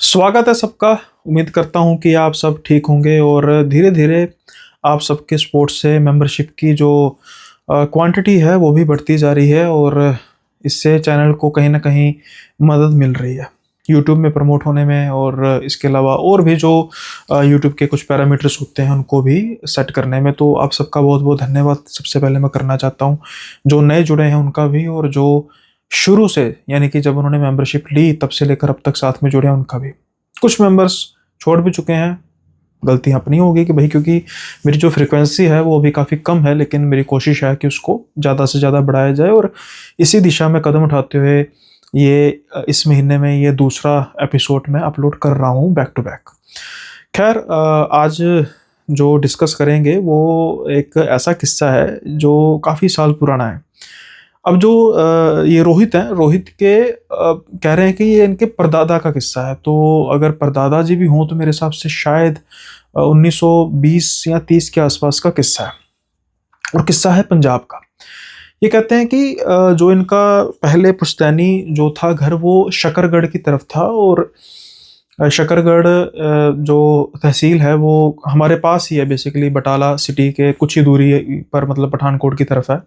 स्वागत है सबका। उम्मीद करता हूँ कि आप सब ठीक होंगे और धीरे धीरे आप सबके स्पोर्ट्स से मेंबरशिप की जो क्वांटिटी है वो भी बढ़ती जा रही है और इससे चैनल को कहीं ना कहीं मदद मिल रही है यूट्यूब में प्रमोट होने में, और इसके अलावा और भी जो यूट्यूब के कुछ पैरामीटर्स होते हैं उनको भी सेट करने में। तो आप सबका बहुत बहुत धन्यवाद सबसे पहले मैं करना चाहता हूँ, जो नए जुड़े हैं उनका भी, और जो शुरू से यानी कि जब उन्होंने मेंबरशिप ली तब से लेकर अब तक साथ में जुड़े हैं उनका भी। कुछ मेंबर्स छोड़ भी चुके हैं, गलती अपनी होगी कि भाई, क्योंकि मेरी जो फ्रिक्वेंसी है वो अभी काफ़ी कम है, लेकिन मेरी कोशिश है कि उसको ज़्यादा से ज़्यादा बढ़ाया जाए और इसी दिशा में कदम उठाते हुए ये इस महीने में ये दूसरा एपिसोड मैं अपलोड कर रहा हूँ बैक टू बैक। खैर, आज जो डिस्कस करेंगे वो एक ऐसा किस्सा है जो काफ़ी साल पुराना है। अब जो ये रोहित हैं, रोहित के कह रहे हैं कि ये इनके परदादा का किस्सा है। तो अगर परदादा जी भी हों तो मेरे हिसाब से शायद 1920 या 30 के आसपास का किस्सा है, और किस्सा है पंजाब का। ये कहते हैं कि जो इनका पहले पुश्तैनी जो था घर वो शकरगढ़ की तरफ था, और शकरगढ़ जो तहसील है वो हमारे पास ही है, बेसिकली बटाला सिटी के कुछ ही दूरी पर, मतलब पठानकोट की तरफ है।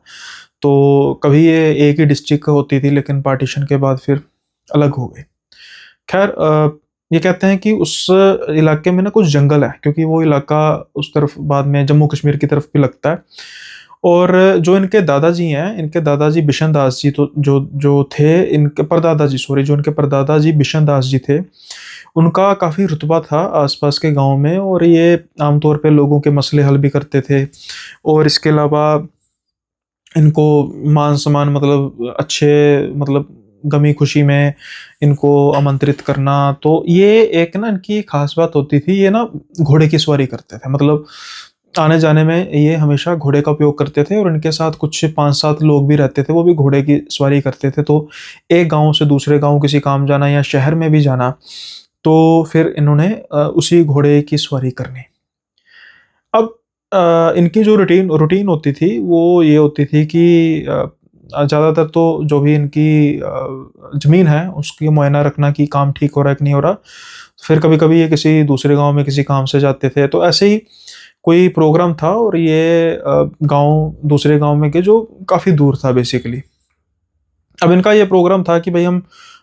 तो कभी ये एक ही डिस्ट्रिक्ट होती थी, लेकिन पार्टीशन के बाद फिर अलग हो गई। खैर, ये कहते हैं कि उस इलाके में ना कुछ जंगल है, क्योंकि वो इलाका उस तरफ बाद में जम्मू कश्मीर की तरफ भी लगता है। और जो इनके दादाजी हैं, इनके दादाजी बिशन दास जी, तो जो जो थे इनके परदादा जी, सॉरी, जो इनके परदादा जी बिशन दास जी थे, उनका काफ़ी रुतबा था आसपास के गांव में, और ये आमतौर पे लोगों के मसले हल भी करते थे। और इसके अलावा इनको मान सम्मान, मतलब अच्छे, मतलब गमी खुशी में इनको आमंत्रित करना, तो ये एक ना इनकी खास बात होती थी। ये ना घोड़े की सवारी करते थे, मतलब आने जाने में ये हमेशा घोड़े का उपयोग करते थे, और इनके साथ कुछ 5-7 लोग भी रहते थे, वो भी घोड़े की सवारी करते थे। तो एक गांव से दूसरे गांव किसी काम जाना या शहर में भी जाना, तो फिर इन्होंने उसी घोड़े की सवारी करनी। अब इनकी जो रूटीन रूटीन होती थी वो ये होती थी कि ज़्यादातर तो जो भी इनकी ज़मीन है उसकी मुआयना रखना कि काम ठीक हो रहा है कि नहीं हो रहा। फिर कभी-कभी ये किसी दूसरे गाँव में किसी काम से जाते थे, तो ऐसे ही कोई प्रोग्राम था, और ये गाँव दूसरे गाँव में के जो काफ़ी दूर था बेसिकली। अब इनका ये प्रोग्राम था कि भई हम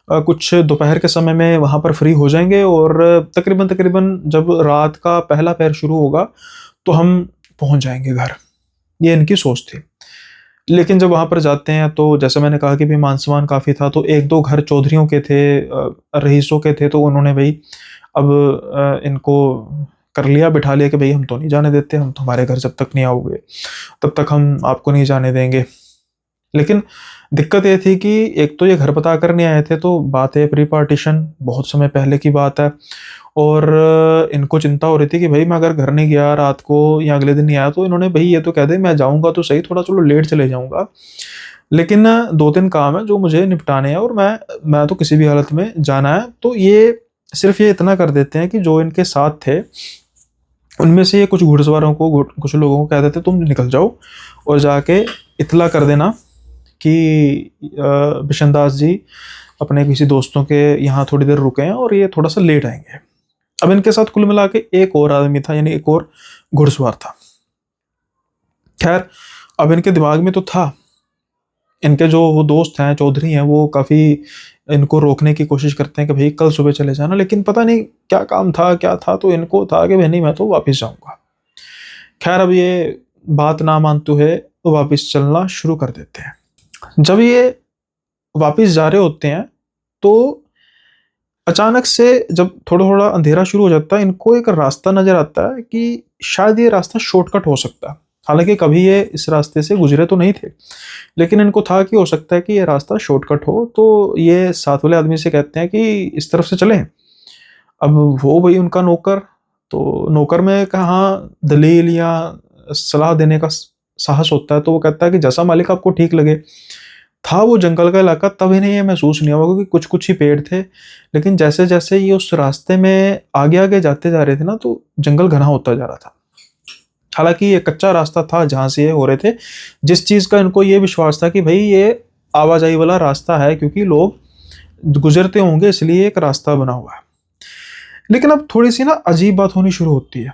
कुछ दोपहर के समय में वहाँ पर फ्री हो जाएँगे, और तकरीबन-तकरीबन जब रात का पहला पहर शुरू होगा तो हम पहुँच जाएँगे घर। ये इनकी सोच थी। लेकिन जब वहाँ पर जाते हैं तो जैसे मैंने कहा कि भई मान-सम्मान काफ़ी था, तो 1-2 घर चौधरियों के थे, रईसों के थे, तो उन्होंने भई अब इनको कर लिया, बिठा लिया कि भई हम तो नहीं जाने देते, हम तुम्हारे घर जब तक नहीं आओगे, तब तक हम आपको नहीं जाने देंगे। लेकिन दिक्कत ये थी कि एक तो ये घर पता करने आए थे, तो बात है प्री पार्टीशन, बहुत समय पहले की बात है, और इनको चिंता हो रही थी कि भाई मैं अगर घर नहीं गया रात को या अगले दिन नहीं आया तो इन्होंने भाई ये तो कह दे मैं जाऊँगा तो सही, थोड़ा चलो लेट चले जाऊँगा, लेकिन 2-3 काम है जो मुझे निपटाने हैं, और मैं तो किसी भी हालत में जाना है। तो ये सिर्फ़ ये इतना कर देते हैं कि जो इनके साथ थे, उनमें से ये कुछ घुड़सवारों को, कुछ लोगों को कह देते तुम निकल जाओ और जाके इत्तला कर देना कि बिशन दास जी अपने किसी दोस्तों के यहाँ थोड़ी देर रुके हैं और ये थोड़ा-सा लेट आएँगे। अब इनके साथ कुल मिला के एक और आदमी था, यानी एक और घुड़सवार था। ख़ैर, अब इनके दिमाग में तो था, इनके जो वो दोस्त हैं, चौधरी हैं, वो काफ़ी इनको रोकने की कोशिश करते हैं कि भई कल सुबह चले जाना, लेकिन पता नहीं क्या काम था, क्या था, तो इनको था कि भई नहीं मैं तो वापस जाऊँगा। ख़ैर, अब ये बात ना मानते हुए वापस चलना शुरू कर देते हैं। जब ये वापस जा रहे होते हैं, तो अचानक से जब थोड़ा-थोड़ा अंधेरा शुरू हो जाता है, इनको एक रास्ता नज़र आता है कि शायद ये रास्ता शॉर्टकट हो सकता है। हालाँकि कभी ये इस रास्ते से गुज़रे तो नहीं थे, लेकिन इनको था कि हो सकता है कि ये रास्ता शॉर्टकट हो, तो ये साथ वाले आदमी से कहते हैं कि इस तरफ से चलें। अब वो भई उनका नौकर, तो नौकर में कहाँ दलील या सलाह देने का साहस होता है, तो वो कहता है कि जैसा मालिक आपको ठीक लगे। था वो जंगल का इलाका, तब इन्हें ये महसूस नहीं हुआ क्योंकि कुछ-कुछ ही पेड़ थे, लेकिन जैसे-जैसे ये उस रास्ते में आगे-आगे जाते जा रहे थे ना, तो जंगल घना होता जा रहा था। हालाँकि ये कच्चा रास्ता था जहाँ से ये हो रहे थे, जिस चीज़ का इनको ये विश्वास था कि भई ये आवाजाही वाला रास्ता है, क्योंकि लोग गुज़रते होंगे इसलिए एक रास्ता बना हुआ है। लेकिन अब थोड़ी सी ना अजीब बात होनी शुरू होती है।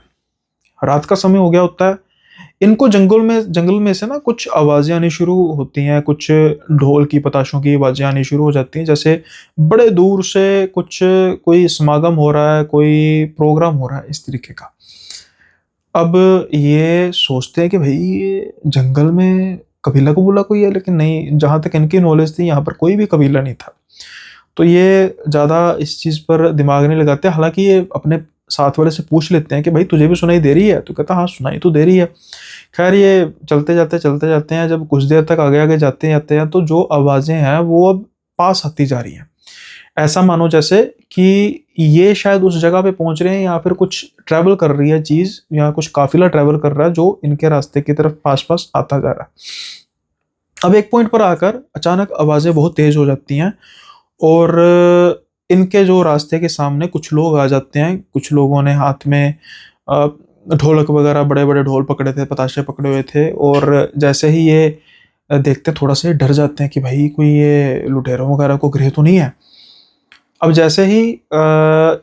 रात का समय हो गया होता है, इनको जंगल में से ना कुछ आवाज़ें आनी शुरू होती हैं, कुछ ढोल की पताशों की आवाज़ें आनी शुरू हो जाती हैं, जैसे बड़े दूर से कुछ कोई समागम हो रहा है, कोई प्रोग्राम हो रहा है, इस तरीके का। अब ये सोचते हैं कि भई ये जंगल में कबीला-कबूला कोई है, लेकिन नहीं, जहाँ तक इनकी नॉलेज थी यहाँ पर कोई भी कबीला नहीं था। तो ये ज़्यादा इस चीज़ पर दिमाग नहीं लगाते, हालाँकि ये अपने साथ वाले से पूछ लेते हैं कि भाई तुझे भी सुनाई दे रही है? तो कहता है हाँ, सुनाई तो दे रही है। खैर ये चलते जाते हैं, जब कुछ देर तक आगे-आगे जाते हैं तो जो आवाज़ें हैं वो अब पास आती जा रही हैं। ऐसा मानो जैसे कि ये शायद उस जगह पे पहुँच रहे हैं, या फिर कुछ ट्रैवल कर रही है चीज़, या कुछ काफ़िला ट्रैवल कर रहा है जो इनके रास्ते की तरफ पास-पास आता जा रहा है। अब एक पॉइंट पर आकर अचानक आवाज़ें बहुत तेज़ हो जाती हैं और इनके जो रास्ते के सामने कुछ लोग आ जाते हैं। कुछ लोगों ने हाथ में अ, ढोलक वगैरह, बड़े-बड़े ढोल पकड़े थे, पताशे पकड़े हुए थे, और जैसे ही ये देखते हैं, थोड़ा-सा डर जाते हैं कि भाई कोई ये लुटेरों वगैरह को घेर तो नहीं है। अब जैसे ही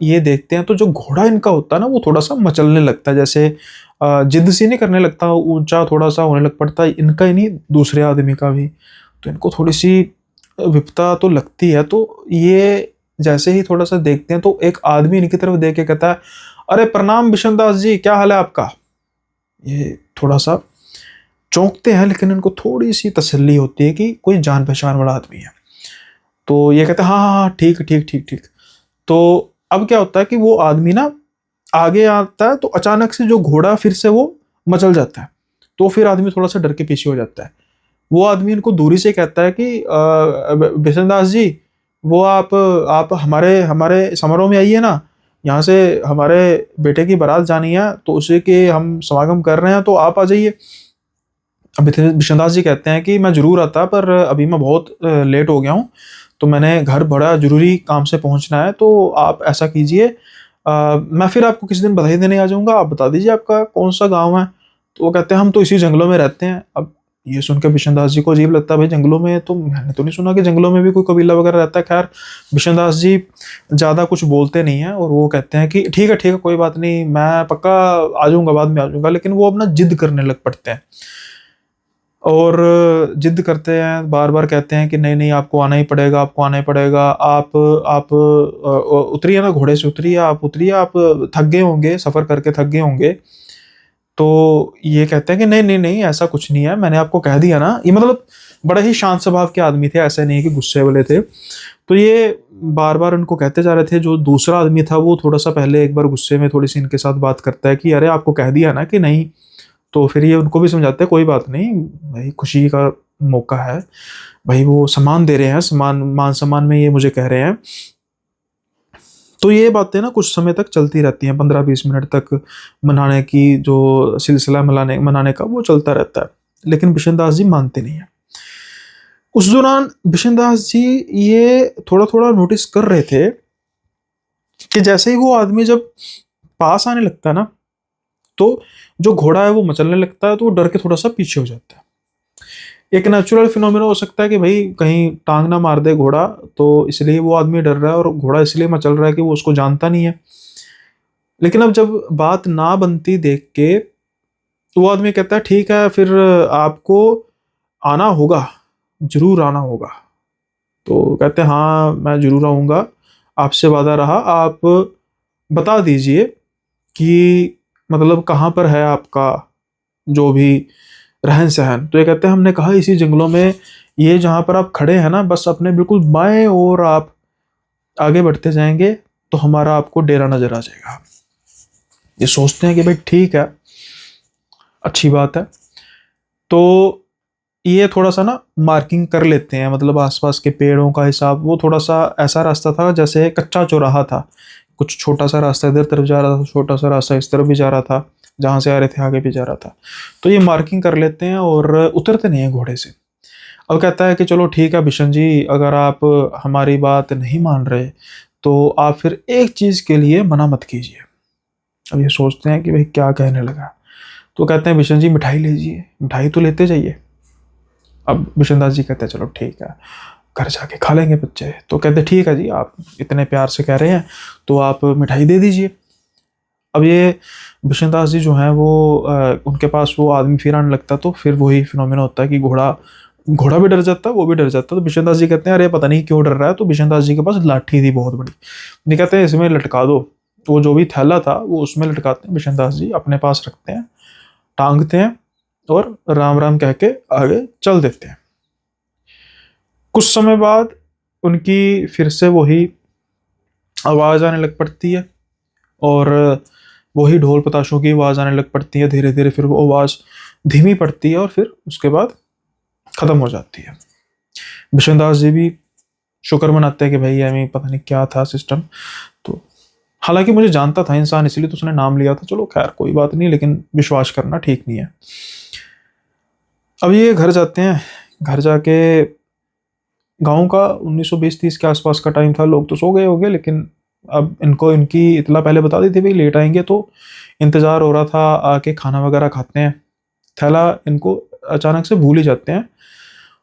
ये देखते हैं तो जो घोड़ा इनका होता है ना, वो थोड़ा-सा मचलने लगता है, जैसे जिद्द सी नहीं करने लगता, ऊँचा थोड़ा-सा होने लग पड़ता है, इनका ही नहीं दूसरे आदमी का भी। तो इनको थोड़ी-सी विपता तो लगती है, तो ये जैसे ही थोड़ा-सा देखते हैं तो एक आदमी इनकी तरफ देख के कहता है, "अरे प्रणाम बिशन दास जी, क्या हाल है आपका?" ये थोड़ा-सा चौंकते हैं, लेकिन इनको थोड़ी-सी तसल्ली होती है कि कोई जान-पहचान वाला आदमी है। तो ये कहते हैं, "हाँ, हाँ, हाँ, ठीक, ठीक, ठीक, ठीक।" तो अब क्या होता है कि वो आदमी ना आगे आता है, तो अचानक से जो घोड़ा फिर से वो मचल जाता है। तो फिर आदमी थोड़ा-सा डर के पीछे हो जाता है। वो आदमी इनको दूरी से कहता है कि बिशन दास जी, वो आप हमारे हमारे समारोह में आइए ना, यहाँ से हमारे बेटे की बारात जानी है, तो उसी के हम समागम कर रहे हैं, तो आप आ जाइए। अब बिशन दास जी कहते हैं कि मैं ज़रूर आता, पर अभी मैं बहुत लेट हो गया हूँ, तो मैंने घर बड़ा ज़रूरी काम से पहुँचना है, तो आप ऐसा कीजिए, मैं फिर आपको किसी दिन बधाई देने आ जाऊँगा, आप बता दीजिए आपका कौन-सा गाँव है? तो वो कहते हैं हम तो इसी जंगलों में रहते हैं। अब ये सुन के बिशन दास जी को अजीब लगता है, भाई जंगलों में तो मैंने तो नहीं सुना कि जंगलों में भी कोई कबीला वगैरह रहता है। खैर बिशन दास जी ज़्यादा कुछ बोलते नहीं हैं, और वो कहते हैं कि ठीक है, कोई बात नहीं, मैं पक्का आ जाऊँगा, बाद में आ जाऊँगा। लेकिन वो अब ना ज़िद करने लग पड़ते हैं, और ज़िद करते हैं, बार-बार कहते हैं कि नहीं-नहीं, आपको आना ही पड़ेगा, आपको आना ही पड़ेगा। आप उतरिए ना, घोड़े से उतरिए, आप उतरिए, आप थक गए होंगे, सफ़र करके थक गए होंगे। तो ये कहते हैं कि नहीं, नहीं, नहीं, ऐसा कुछ नहीं है, मैंने आपको कह दिया ना। ये मतलब बड़े ही शांत स्वभाव के आदमी थे, ऐसा नहीं है कि गुस्से वाले थे। तो ये बार-बार उनको कहते जा रहे थे। जो दूसरा आदमी था वो थोड़ा-सा पहले एक बार गुस्से में थोड़ी-सी इनके साथ बात करता है कि अरे आपको कह दिया ना कि नहीं। तो फिर ये उनको भी समझाते हैं, कोई बात नहीं, भाई खुशी का मौका है, भाई वो सम्मान दे रहे हैं, मान-सम्मान में ये मुझे कह रहे हैं। तो ये बातें ना कुछ समय तक चलती रहती हैं, 15-20 मिनट तक मनाने की जो सिलसिला मनाने मनाने का वो चलता रहता है। लेकिन बिशन दास जी मानते नहीं हैं। उस दौरान बिशन दास जी ये थोड़ा-थोड़ा नोटिस कर रहे थे कि जैसे ही वो आदमी जब पास आने लगता है ना, तो जो घोड़ा है वो मचलने लगता है, तो वो डर के थोड़ा-सा पीछे हो जाता है। एक नेचुरल फिनोमेना हो सकता है कि भई कहीं टाँग ना मार दे घोड़ा, तो इसलिए वो आदमी डर रहा है, और घोड़ा इसलिए मचल रहा है कि वो उसको जानता नहीं है। लेकिन अब जब बात ना बनती देख के, तो वो आदमी कहता है ठीक है, फिर आपको आना होगा, ज़रूर आना होगा। तो कहते हैं हाँ, मैं ज़रूर आऊँगा, आपसे वादा रहा, आप बता दीजिए कि मतलब कहाँ पर है आपका जो भी रहन-सहन। तो ये कहते हैं हमने कहा इसी जंगलों में, ये जहाँ पर आप खड़े हैं ना, बस अपने बिल्कुल बाएँ ओर आप आगे बढ़ते जाएँगे, तो हमारा आपको डेरा नज़र आ जाएगा। ये सोचते हैं कि भाई ठीक है, अच्छी बात है। तो ये थोड़ा-सा ना मार्किंग कर लेते हैं, मतलब आस-पास के पेड़ों का हिसाब, वो थोड़ा-सा ऐसा रास्ता था जैसे कच्चा चौराहा था। कुछ छोटा-सा रास्ता इधर तरफ जा रहा था, छोटा-सा रास्ता इस तरफ भी जा रहा था, जहाँ से आ रहे थे आगे भी जा रहा था। तो ये मार्किंग कर लेते हैं और उतरते नहीं हैं घोड़े से। अब कहता है कि चलो ठीक है बिशन जी, अगर आप हमारी बात नहीं मान रहे, तो आप फिर एक चीज़ के लिए मना मत कीजिए। अब ये सोचते हैं कि भाई क्या कहने लगा? तो कहते हैं बिशन जी मिठाई लीजिए, मिठाई तो लेते जाइए। अब बिशन दास जी कहते हैं चलो ठीक है, घर जाके खा लेंगे बच्चे। तो कहते ठीक है जी, आप इतने प्यार से कह रहे हैं तो आप मिठाई दे दीजिए। अब ये बिशनदास जी जो हैं वो उनके पास वो आदमी फिर आने लगता, तो फिर वही फिनोमेना होता है कि घोड़ा घोड़ा भी डर जाता है, वो भी डर जाता है। तो बिशनदास जी कहते हैं अरे पता नहीं क्यों डर रहा है। तो बिशनदास जी के पास लाठी थी बहुत बड़ी, नहीं कहते हैं इसमें लटका दो। वो जो भी थैला था वो उसमें लटकाते हैं, बिशनदास जी अपने पास रखते हैं, टांगते हैं और राम राम कह के आगे चल देते हैं। कुछ समय बाद उनकी फिर से वही आवाज आने लग पड़ती है और वही ढोल पताशों की आवाज आने लग पड़ती है। धीरे धीरे फिर वो आवाज धीमी पड़ती है और फिर उसके बाद खत्म हो जाती है। बिशनदास जी भी शुक्र मनाते हैं कि भाई हमें पता नहीं क्या था सिस्टम। तो हालांकि मुझे जानता था इंसान, इसलिए तो उसने नाम लिया था, चलो खैर कोई बात नहीं, लेकिन विश्वास करना ठीक नहीं है। अब ये घर जाते हैं, घर जाके गांव का 1920-30 के आसपास का टाइम था, लोग तो सो गए होंगे, लेकिन अब इनको इनकी इतला पहले बता दी थी भाई लेट आएंगे, तो इंतजार हो रहा था। आके खाना वगैरह खाते हैं, थैला इनको अचानक से भूल ही जाते हैं।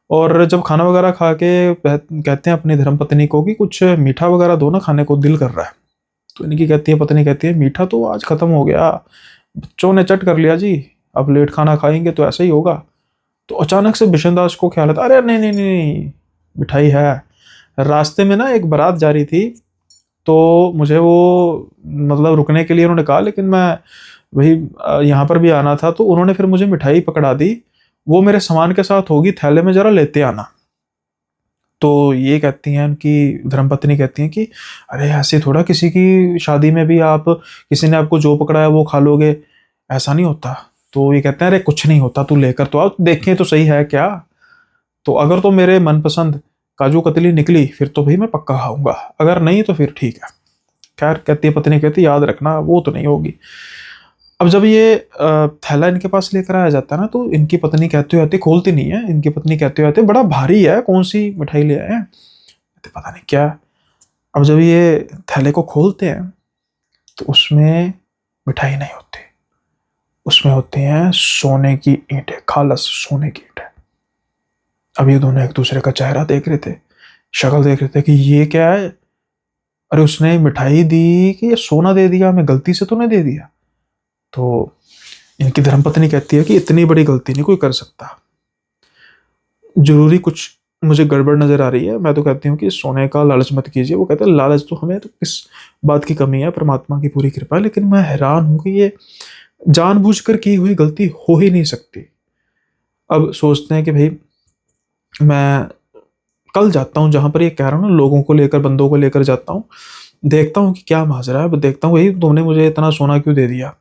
और जब खाना वगैरह खा के कहते हैं अपनी धर्मपत्नी को कि कुछ मीठा वगैरह दो ना, खाने को दिल कर रहा है। तो इनकी कहती है, पत्नी कहती है मीठा तो आज खत्म हो गया, बच्चों ने चट कर लिया जी, अब लेट खाना खाएंगे तो ऐसा ही होगा। तो अचानक से बिशनदास को ख्याल आता, अरे नहीं नहीं नहीं नहीं, मिठाई है। रास्ते में ना एक बारात जा रही थी, तो मुझे वो मतलब रुकने के लिए उन्होंने कहा, लेकिन मैं वही यहाँ पर भी आना था, तो उन्होंने फिर मुझे मिठाई पकड़ा दी, वो मेरे सामान के साथ होगी, थैले में जरा लेते आना। तो ये कहती हैं उनकी धर्मपत्नी कहती हैं कि अरे ऐसे थोड़ा किसी की शादी में भी आप किसी ने आपको जो पकड़ा है वो खा लोगे, ऐसा नहीं होता। तो ये कहते हैं अरे कुछ नहीं होता, तू लेकर तो आओ, देखें तो सही है क्या। तो अगर तो मेरे मनपसंद काजू कतली निकली फिर तो भाई मैं पक्का खाऊंगा, अगर नहीं तो फिर ठीक है। खैर कहती है पत्नी कहती याद रखना वो तो नहीं होगी। अब जब ये थैला इनके पास लेकर आया जाता है ना, तो इनकी पत्नी कहते हुए आती, खोलती नहीं है, इनकी पत्नी कहते हुए आती बड़ा भारी है, कौन सी मिठाई ले आए हैं, कहते पता नहीं क्या। अब जब ये थैले को खोलते हैं तो उसमें मिठाई नहीं होती, उसमें होती हैं सोने की ईंटें, खालस सोने की ईंटें। अब ये दोनों एक दूसरे का चेहरा देख रहे थे, शक्ल देख रहे थे कि ये क्या है, अरे उसने मिठाई दी कि ये सोना दे दिया, हमें गलती से तो नहीं दे दिया। तो इनकी धर्मपत्नी कहती है कि इतनी बड़ी गलती नहीं कोई कर सकता, जरूरी कुछ मुझे गड़बड़ नजर आ रही है। मैं तो कहती हूँ कि सोने का लालच मत कीजिए। वो कहते हैं लालच तो हमें तो किस बात की कमी है, परमात्मा की पूरी कृपा है, लेकिन मैं हैरान हूं कि ये जानबूझकर की हुई गलती हो ही नहीं सकती। अब सोचते हैं कि भाई मैं कल जाता हूँ जहां पर ये कह रहा हूँ ना, लोगों को लेकर बंदों को लेकर जाता हूँ, देखता हूँ कि क्या माजरा है, देखता हूँ भाई तुमने मुझे इतना सोना क्यों दे दिया।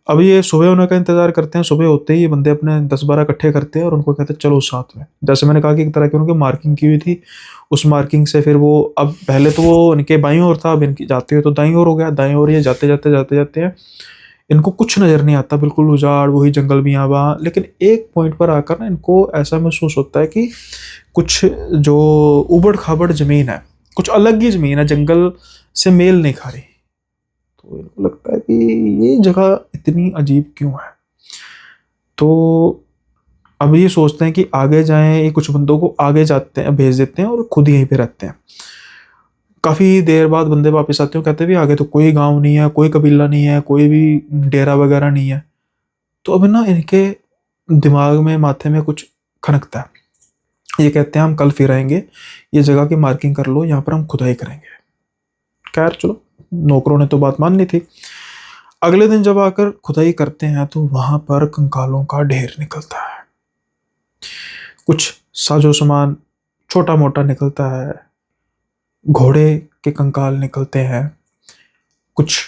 अब ये सुबह होने का इंतजार करते हैं, सुबह होते ही ये बंदे अपने 10-12 इकट्ठे करते हैं और उनको कहते हैं चलो साथ में। जैसे मैंने कहा कि एक तरह की उनकी मार्किंग की हुई थी, उस मार्किंग से फिर वो अब पहले तो वो इनके बाईं ओर था, अब इनकी जाते हुए तो दाईं ओर हो गया, दाईं ओर ये जाते जाते जाते जाते हैं, इनको कुछ नजर नहीं आता, बिल्कुल उजाड़ वही जंगल भी यहाँ वहाँ। लेकिन एक पॉइंट पर आकर ना इनको ऐसा महसूस होता है कि कुछ जो उबड़ खाबड़ जमीन है, कुछ अलग ही जमीन है, जंगल से मेल नहीं खा रही। तो इनको लगता है कि ये जगह इतनी अजीब क्यों है। तो अब ये सोचते हैं कि आगे जाएं, ये कुछ बंदों को आगे जाते हैं, भेज देते हैं और खुद यहीं पे रहते हैं। काफी देर बाद बंदे वापस आते हैं, कहते हैं भी आगे तो कोई गांव नहीं है, कोई कबीला नहीं है, कोई भी डेरा वगैरह नहीं है। तो अब ना इनके दिमाग में माथे में कुछ खनकता है। ये कहते हैं हम कल फिर आएंगे, ये जगह की मार्किंग कर लो, यहाँ पर हम खुदाई करेंगे। खैर चलो, नौकरों ने तो बात माननी थी। अगले दिन जब आकर खुदाई करते हैं तो वहां पर कंकालों का ढेर निकलता है, कुछ साजो सामान छोटा मोटा निकलता है, घोड़े के कंकाल निकलते हैं, कुछ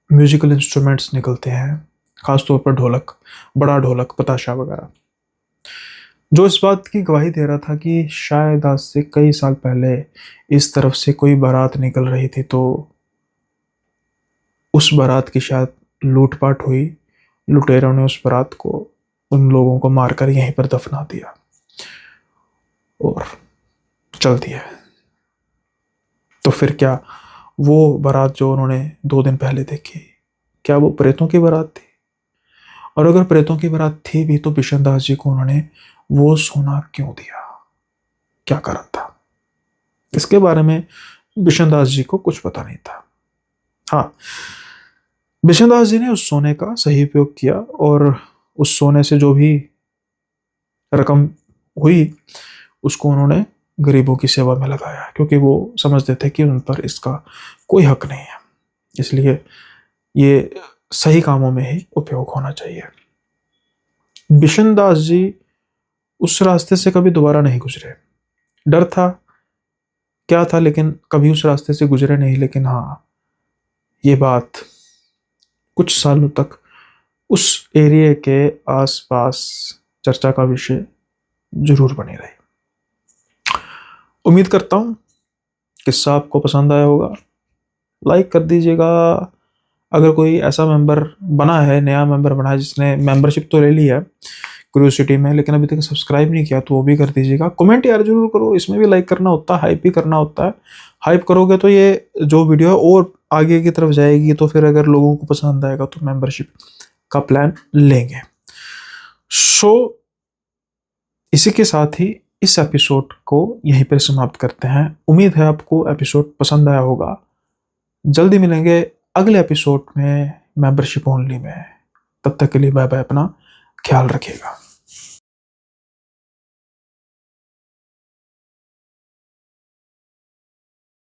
म्यूजिकल इंस्ट्रूमेंट्स निकलते हैं, खासतौर पर ढोलक, बड़ा ढोलक, पताशा वगैरह, जो इस बात की गवाही दे रहा था कि शायद आज से कई साल पहले इस तरफ से कोई बारात निकल रही थी, तो उस बारात की शायद लूटपाट हुई, लुटेरों ने उस बारात को, उन लोगों को मारकर यहीं पर दफना दिया और चल दिया। तो फिर क्या वो बारात जो उन्होंने 2 दिन पहले देखी, क्या वो प्रेतों की बारात थी? और अगर प्रेतों की बारात थी भी तो बिशनदास जी को उन्होंने वो सोना क्यों दिया? क्या कारण था? इसके बारे में बिशन दास जी को कुछ पता नहीं था। हाँ, बिशन दास जी ने उस सोने का सही उपयोग किया और उस सोने से जो भी रकम हुई उसको उन्होंने गरीबों की सेवा में लगाया, क्योंकि वो समझते थे कि उन पर इसका कोई हक नहीं है, इसलिए ये सही कामों में ही उपयोग होना चाहिए। बिशन दास जी उस रास्ते से कभी दोबारा नहीं गुजरे। डर था, क्या था, लेकिन कभी उस रास्ते से गुजरे नहीं। लेकिन हाँ, ये बात कुछ सालों तक उस एरिया के आसपास चर्चा का विषय जरूर बनी रही। उम्मीद करता हूँ किस्सा आपको पसंद आया होगा। लाइक कर दीजिएगा। अगर कोई ऐसा मेंबर बना है, नया मेंबर बना है, जिसने मेंबरशिप तो ले ली है क्यूरियोसिटी में, लेकिन अभी तक सब्सक्राइब नहीं किया, तो वो भी कर दीजिएगा। कमेंट यार जरूर करो, इसमें भी लाइक करना होता है, हाइप भी करना होता है। हाइप करोगे तो ये जो वीडियो है और आगे की तरफ जाएगी, तो फिर अगर लोगों को पसंद आएगा तो मेंबरशिप का प्लान लेंगे। सो इसी के साथ ही इस एपिसोड को यहीं पर समाप्त करते हैं। उम्मीद है आपको एपिसोड पसंद आया होगा। जल्दी मिलेंगे अगले एपिसोड में मेंबरशिप ओनली में। तब तक के लिए बाय बाय, अपना ख्याल रखिएगा।